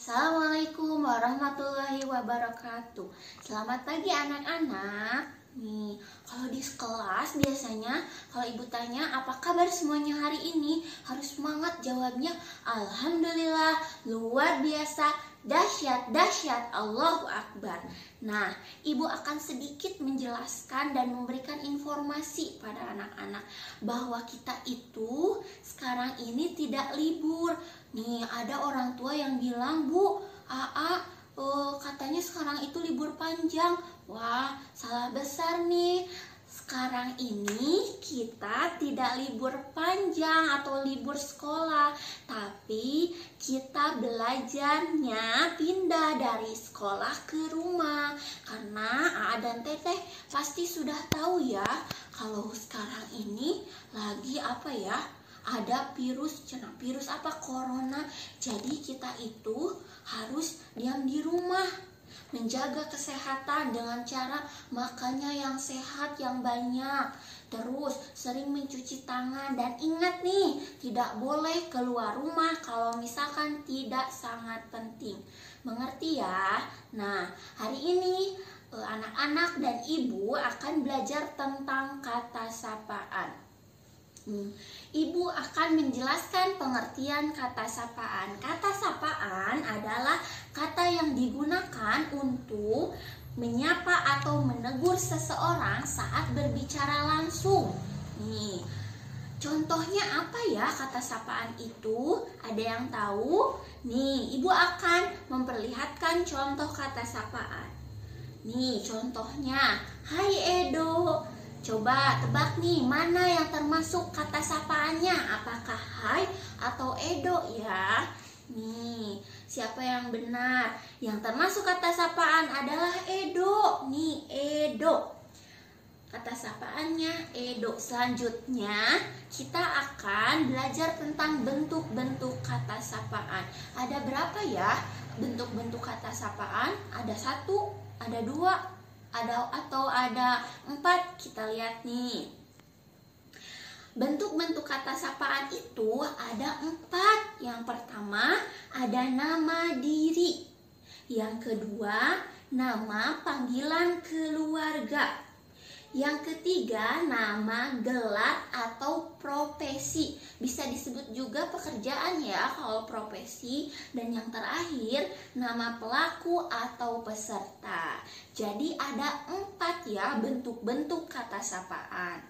Assalamualaikum warahmatullahi wabarakatuh. Selamat pagi anak-anak. Nih, kalau di kelas biasanya kalau ibu tanya apa kabar semuanya hari ini, harus semangat jawabnya alhamdulillah, luar biasa, dahsyat, dahsyat, Allahu Akbar. Nah, ibu akan sedikit menjelaskan dan memberikan informasi pada anak-anak bahwa kita itu sekarang ini tidak libur. Nih, ada orang tua yang bilang, "Bu, katanya sekarang itu libur panjang." Wah, salah besar nih. Sekarang ini kita tidak libur panjang atau libur sekolah, tapi kita belajarnya pindah dari sekolah ke rumah. Karena Aa dan Teteh pasti sudah tahu ya, kalau sekarang ini lagi ada virus apa, corona. Jadi kita itu harus diam di rumah, menjaga kesehatan dengan cara makannya yang sehat, yang banyak, terus sering mencuci tangan, dan ingat nih, tidak boleh keluar rumah kalau misalkan tidak sangat penting. Mengerti ya? Nah, hari ini anak-anak dan ibu akan belajar tentang kata sapaan. Ibu akan menjelaskan pengertian kata sapaan. Kata sapaan adalah kata yang digunakan untuk menyapa atau menegur seseorang saat berbicara langsung. Nih, contohnya apa ya kata sapaan itu? Ada yang tahu? Nih, ibu akan memperlihatkan contoh kata sapaan. Nih, contohnya, "Hai Edo." Coba tebak nih, mana yang termasuk kata sapaannya? Apakah hai atau Edo ya? Nih, siapa yang benar? Yang termasuk kata sapaan adalah Edo. Nih, Edo. Kata sapaannya Edo. Selanjutnya, kita akan belajar tentang bentuk-bentuk kata sapaan. Ada berapa ya bentuk-bentuk kata sapaan? Ada 1, ada 2, atau ada 4. Kita lihat nih. Bentuk-bentuk kata sapaan itu ada 4. Yang pertama ada nama diri. Yang kedua nama panggilan keluarga. Yang ketiga nama gelar atau profesi. Bisa disebut juga pekerjaan ya kalau profesi. Dan yang terakhir nama pelaku atau peserta. Jadi ada 4 ya bentuk-bentuk kata sapaan.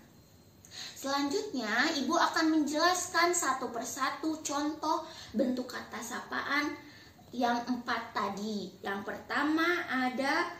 Selanjutnya ibu akan menjelaskan satu persatu contoh bentuk kata sapaan yang 4 tadi. Yang pertama ada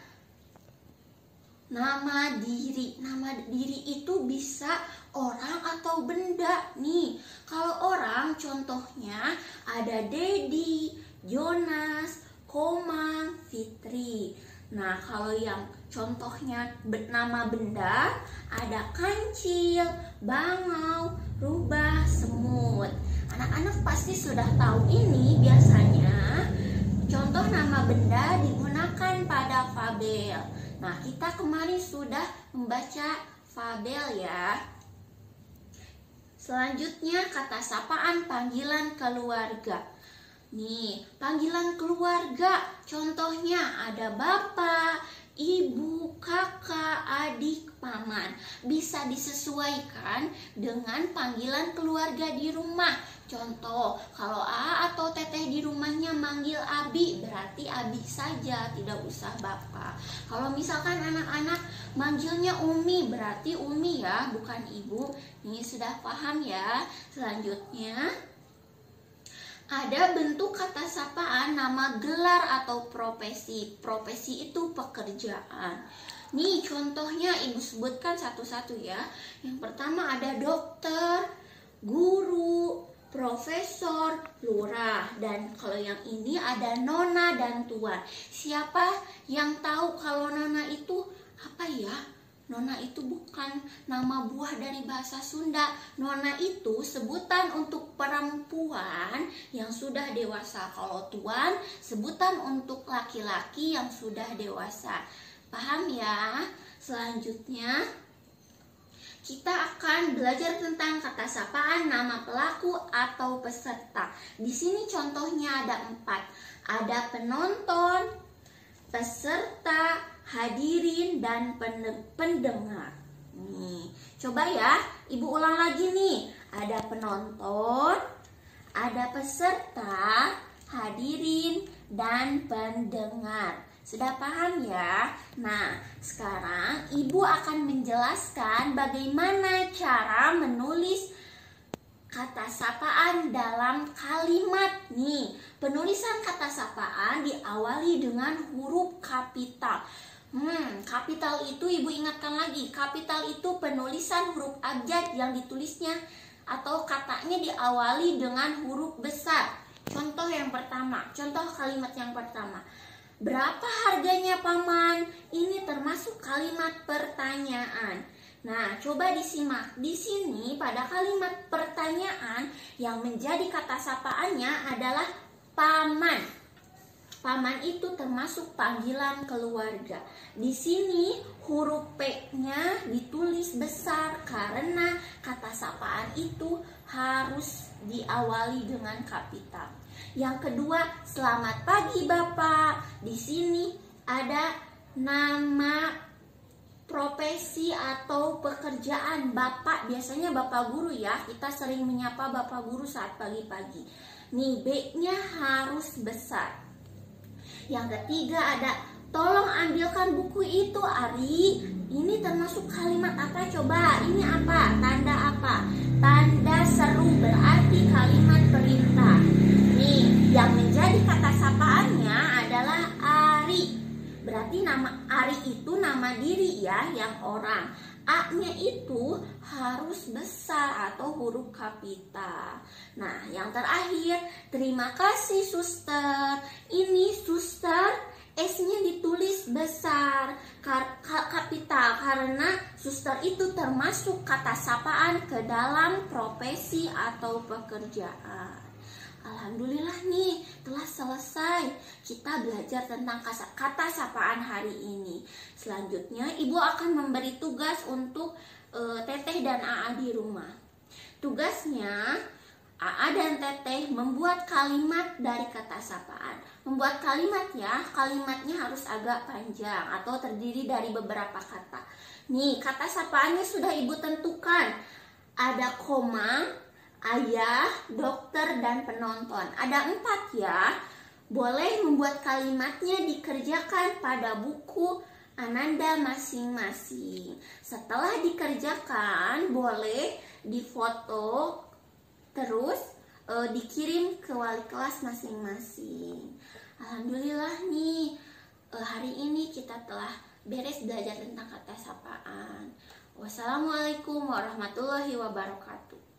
nama diri. Nama diri itu bisa orang atau benda. Nih, kalau orang contohnya ada Dedi, Jonas, Komang, Fitri. Nah, kalau yang contohnya nama benda ada Kancil, Bangau, Rubah, Semut. Anak-anak pasti sudah tahu ini. Biasanya contoh nama benda digunakan pada fabel. Nah, kita kemarin sudah membaca fabel ya. Selanjutnya kata sapaan panggilan keluarga. Nih, panggilan keluarga contohnya ada bapak, ibu, kakak, adik, paman. Bisa disesuaikan dengan panggilan keluarga di rumah. Contoh, kalau A atau Teteh di rumahnya manggil Abi, berarti Abi saja, tidak usah bapak. Kalau misalkan anak-anak manggilnya Umi, berarti Umi ya, bukan ibu. Ini sudah paham ya. Selanjutnya ada bentuk kata sapaan nama gelar atau profesi. Profesi itu pekerjaan. Nih contohnya ibu sebutkan satu-satu ya. Yang pertama ada dokter, guru, profesor, lurah. Dan kalau yang ini ada nona dan tuan. Siapa yang tahu kalau nona itu apa ya? Nona itu bukan nama buah dari bahasa Sunda. Nona itu sebutan untuk perempuan yang sudah dewasa. Kalau tuan sebutan untuk laki-laki yang sudah dewasa. Paham ya? Selanjutnya kita akan belajar tentang kata sapaan nama pelaku atau peserta. Di sini contohnya ada 4. Ada penonton, peserta, hadirin, dan pendengar. Nih, coba ya, Ibu ulang lagi nih. Ada penonton, ada peserta, hadirin, dan pendengar. Sudah paham ya? Nah, sekarang Ibu akan menjelaskan bagaimana cara menulis kata sapaan dalam kalimat. Nih, penulisan kata sapaan diawali dengan huruf kapital. Kapital itu Ibu ingatkan lagi, kapital itu penulisan huruf abjad yang ditulisnya atau katanya diawali dengan huruf besar. Contoh yang pertama, contoh kalimat yang pertama. Berapa harganya paman? Ini termasuk kalimat pertanyaan. Nah, coba disimak. Di sini pada kalimat pertanyaan yang menjadi kata sapaannya adalah paman. Paman itu termasuk panggilan keluarga. Di sini huruf P-nya ditulis besar karena kata sapaan itu harus diawali dengan kapital. Yang kedua, selamat pagi Bapak. Di sini ada nama profesi atau pekerjaan Bapak. Biasanya Bapak guru ya. Kita sering menyapa Bapak guru saat pagi-pagi. Nih, B-nya harus besar. Yang ketiga ada, tolong ambilkan buku itu Ari. Ini termasuk kalimat apa coba? Ini apa? Tanda apa? Tanda seru, berarti kalimat perintah. Nih, yang menjadi kata sapaannya adalah Ari. Berarti nama Ari itu nama diri ya, yang orang. A-nya itu harus besar atau huruf kapital. Nah, yang terakhir, terima kasih suster. Ini suster, S-nya ditulis besar kapital karena suster itu termasuk kata sapaan ke dalam profesi atau pekerjaan. Alhamdulillah nih, telah selesai kita belajar tentang kata sapaan hari ini. Selanjutnya Ibu akan memberi tugas untuk Teteh dan AA di rumah. Tugasnya AA dan Teteh membuat kalimat dari kata sapaan. Membuat kalimat ya, kalimatnya harus agak panjang atau terdiri dari beberapa kata. Nih, kata sapaannya sudah Ibu tentukan. Ada koma, ayah, dokter, dan penonton. Ada 4 ya. Boleh membuat kalimatnya dikerjakan pada buku Ananda masing-masing. Setelah dikerjakan, boleh difoto terus dikirim ke wali kelas masing-masing. Alhamdulillah nih, hari ini kita telah beres belajar tentang kata sapaan. Wassalamualaikum warahmatullahi wabarakatuh.